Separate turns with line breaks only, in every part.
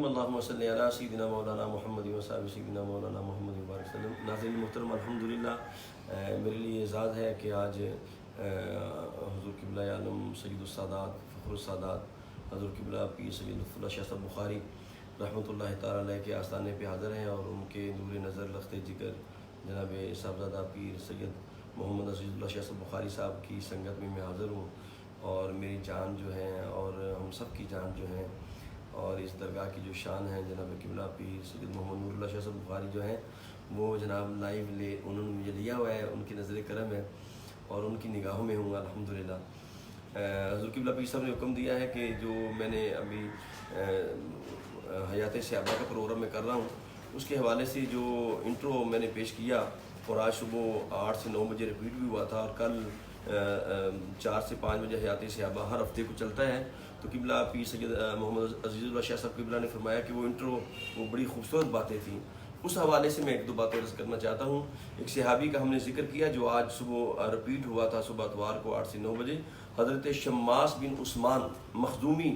اللہم صلی علی سیدنا مولانا محمد و صحابہ سیدنا مولانا محمد وبارک وسلم۔ ناظرین محترم، الحمدللہ میرے لیے اعزاز ہے کہ آج حضور قبلہ عالم سید السادات فخر السادات حضور قبلہ پیر سید لطف اللہ شاہ صاحب بخاری رحمۃ اللہ تعالیٰ علیہ کے آستانے پہ حاضر ہیں، اور ان کے نور نظر لخت جگر جناب صاحبزادہ پیر سید محمد عزیز اللہ شاہ صاحب بخاری صاحب کی سنگت میں حاضر ہوں، اور میری جان جو ہے اور ہم سب کی جان جو ہے اور اس درگاہ کی جو شان ہے جناب قبلہ پیر سید محمد نور اللہ شاہ صاحب بخاری جو ہیں وہ جناب لائیو انہوں نے مجھے لیا ہوا ہے، ان کی نظر کرم ہے اور ان کی نگاہوں میں ہوں الحمدللہ۔ حضور قبلہ پیر صاحب نے حکم دیا ہے کہ جو میں نے ابھی حیات صحابہ کا پروگرام میں کر رہا ہوں اس کے حوالے سے جو انٹرو میں نے پیش کیا، اور آج صبح 8 سے 9 بجے ریپیٹ بھی ہوا تھا، اور کل 4 سے 5 بجے حیات صحابہ ہر ہفتے کو چلتا ہے، تو قبلہ پیر سید محمد عزیز اللہ شاہ صاحب قبلہ نے فرمایا کہ وہ انٹرو وہ بڑی خوبصورت باتیں تھیں۔ اس حوالے سے میں ایک دو باتیں عرض کرنا چاہتا ہوں۔ ایک صحابی کا ہم نے ذکر کیا جو آج صبح ریپیٹ ہوا تھا، صبح اتوار کو 8 سے 9 بجے، حضرت شماس بن عثمان مخزومی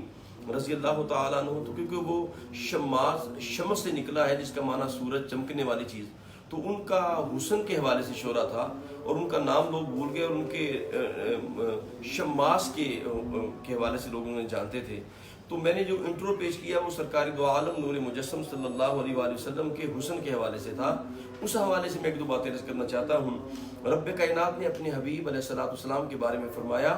رضی اللہ تعالیٰ عنہ۔ تو کیونکہ وہ شماس شمس سے نکلا ہے جس کا معنی سورج چمکنے والی چیز، تو ان کا حسن کے حوالے سے شہرا تھا اور ان کا نام لوگ بھول گئے، اور ان کے شماس کے حوالے سے لوگ انہیں جانتے تھے۔ تو میں نے جو انٹرو پیش کیا وہ سرکاری دو عالم نور مجسم صلی اللہ علیہ وآلہ وسلم کے حسن کے حوالے سے تھا۔ اس حوالے سے میں ایک دو باتیں عرض کرنا چاہتا ہوں۔ رب کائنات نے اپنے حبیب علیہ السلام کے بارے میں فرمایا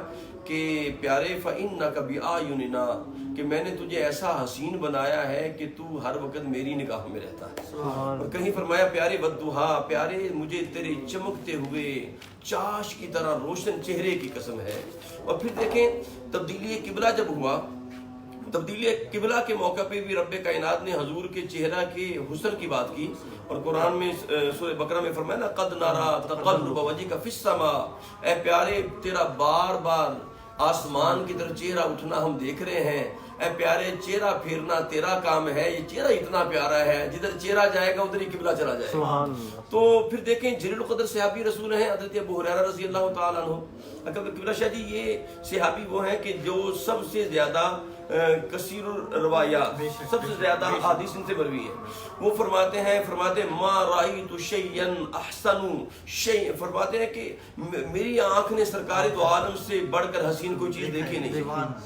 کہ پیارے فَإِنَّكَ بِأَعْيُنِنَا، کہ میں نے تجھے ایسا حسین بنایا ہے کہ تو ہر وقت میری نگاہوں میں رہتا ہے۔ اور کہیں فرمایا پیارے وَالضُّحَىٰ، پیارے مجھے تیرے چمکتے ہوئے چاش کی طرح روشن چہرے کی قسم ہے۔ اور پھر دیکھیں تبدیلی قبلہ جب ہوا، تبدیلی قبلہ کے موقع پہ بھی رب کائنات نے حضور کے چہرہ کے حسن کی بات کی، اور قرآن میں سورہ بقرہ میں فرمایا نا قد نرى تقلب وجهك في السماء، اے پیارے تیرا بار بار آسمان کی طرف چہرہ اٹھنا ہم دیکھ رہے ہیں، اے پیارے چہرہ پھیرنا تیرا کام ہے، یہ چہرہ اتنا پیارا ہے جدھر چہرہ جائے گا ادھر ہی قبلہ چلا جائے گا۔ تو پھر دیکھیں جلیل القدر صحابی رسول ہیں حضرت ابو ہریرہ رضی اللہ تعالیٰ عنہ۔ قبلہ شاہ جی یہ صحابی وہ ہیں کہ جو سب سے زیادہ کثیر الروایات، سب سے زیادہ حدیث ان سے مروی ہے۔ وہ فرماتے ہیں ما رأیت شیئا احسن شیء، فرماتے ہیں کہ میری آنکھ نے سرکار دو عالم سے بڑھ کر حسین کوئی چیز دیکھی نہیں،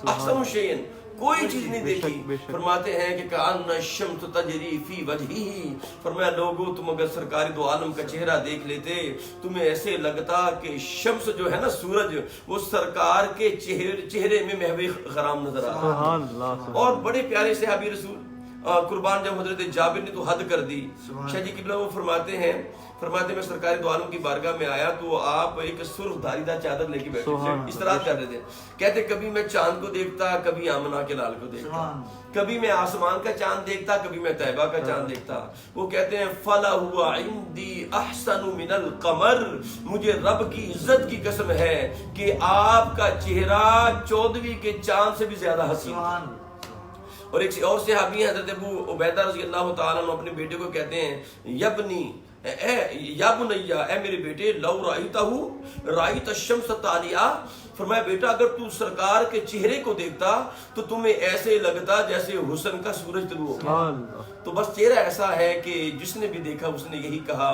احسن شیئا کوئی چیز نہیں دیکھی۔ فرماتے ہیں کہ کأن الشمس تجری فی وجہہ، فرمایا لوگوں تم اگر سرکار دو عالم کا چہرہ دیکھ لیتے تمہیں ایسے لگتا کہ شمس جو ہے نا سورج وہ سرکار کے چہرے میں محو خرام نظر آ رہا۔ اور بڑے پیارے صحابی رسول قربان جب حضرت جابر نے تو حد کر دی، شاہ جی قبلہ وہ فرماتے ہیں میں سرکار دو عالم کی بارگاہ میں آیا تو آپ ایک سرخ دھاری دار چادر لے کے بیٹھے تھے، استراحت کر رہے تھے۔ کہتے کبھی میں چاند کو دیکھتا، کبھی آمنہ کے لال کو دیکھتا، کبھی میں آسمان کا چاند دیکھتا، کبھی میں طیبہ کا چاند دیکھتا۔ وہ کہتے ہیں فَلَهُ عِنْدِي أَحْسَنُ مِنَ الْقَمَرِ، مجھے رب کی عزت کی قسم ہے کہ آپ کا چہرہ 14ویں کے چاند سے بھی زیادہ حسین۔ اور ایک اور صحابی ہیں حضرت ابو عبیدہ رضی اللہ تعالیٰ عنہ اپنے بیٹے کو کہتے ہیں یبنی، یا بنیا، اے میرے بیٹے، لو رأیت الشمس طالعہ، فرمایا بیٹا اگر تو سرکار کے چہرے کو دیکھتا تو تمہیں ایسے لگتا جیسے حسن کا سورج طلوع ہو۔ تو بس چہرہ ایسا ہے کہ جس نے بھی دیکھا اس نے یہی کہا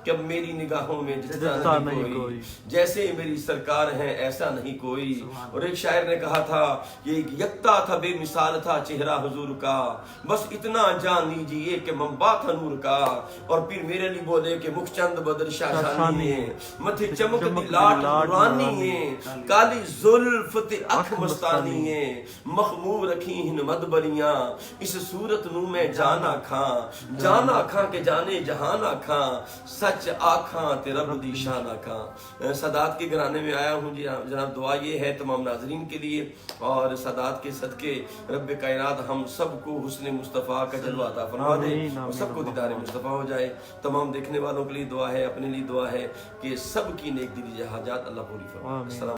کہ اب میری نگاہوں میں جتنا نہیں کوئی، جیسے میری سرکار ہیں ایسا نہیں کوئی۔ اور ایک شاعر نے کہا تھا یہ یکتا تھا بے مثال تھا چہرہ حضور کا، بس اتنا جان لیجیے کہ منبع تھا نور کا۔ اور پھر میرے لیے بولے کہ مکھ چند بدر شاشانی ہے، متھے چمک دی لاٹ نورانی ہے، کالی زلف تے اکھ مستانی ہے، مخمور رکھی ہن مدبریاں، اس صورت نو میں جانا کھاں کہ جانے جہانا کھاں، سچ آکھاں تے رب دی شان آکھاں۔ سادات کے گھرانے میں آیا ہوں جی جناب، دعا یہ ہے تمام ناظرین کے لیے اور سادات کے صدقے رب کائنات ہم سب کو حسن مصطفیٰ کا جلوہ عطا فرما دے اور سب کو دیدار مصطفیٰ ہو جائے۔ تمام دیکھنے والوں کے لیے دعا ہے، اپنے لیے دعا ہے کہ سب کی نیک دلی حاجات اللہ پوری فرمائے۔ السلام